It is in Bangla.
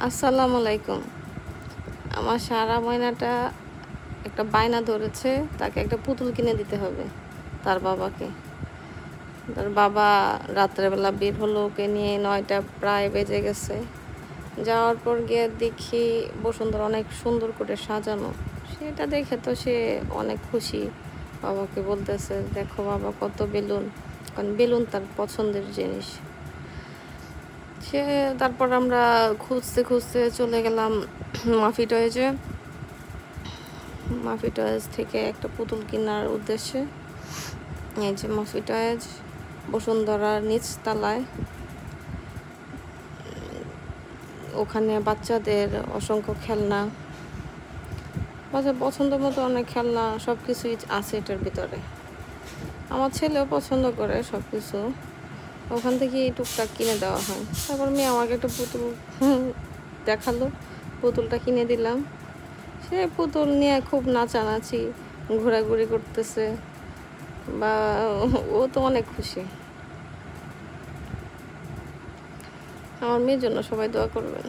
আসসালামু আলাইকুম। আমার সারা ময়নাটা একটা বায়না ধরেছে, তাকে একটা পুতুল কিনে দিতে হবে তার বাবাকে। তার বাবা রাত্রেবেলা বের হলো ওকে নিয়ে, ৯টা প্রায় বেজে গেছে। যাওয়ার পর গিয়ে দেখি বসুন্ধরা অনেক সুন্দর করে সাজানো। সেটা দেখে তো সে অনেক খুশি। বাবাকে বলতেছে, দেখো বাবা কত বেলুন, কারণ বেলুন তার পছন্দের জিনিস। সে তারপর আমরা খুঁজতে খুঁজতে চলে গেলাম মাফি টয়েজে। মাফি টয়েজ থেকে একটা পুতুল কেনার উদ্দেশ্যে। এই যে মাফি টয়েজ, বসুন্ধরার নিচতলায়। ওখানে বাচ্চাদের অসংখ্য খেলনা, বাচ্চার পছন্দ মতো অনেক খেলনা, সব কিছুই আছে এটার ভিতরে। আমার ছেলেও পছন্দ করে সব কিছু, ওখান থেকে টুকটাক কিনে দেওয়া হয়। তারপর মেয়ে আমাকে একটা পুতুল দেখালো, পুতুলটা কিনে দিলাম। সে পুতুল নিয়ে খুব নাচানাচি, ঘোরাঘুরি করতেছে, বা ও তো অনেক খুশি। আমার মেয়ের জন্য সবাই দোয়া করবেন।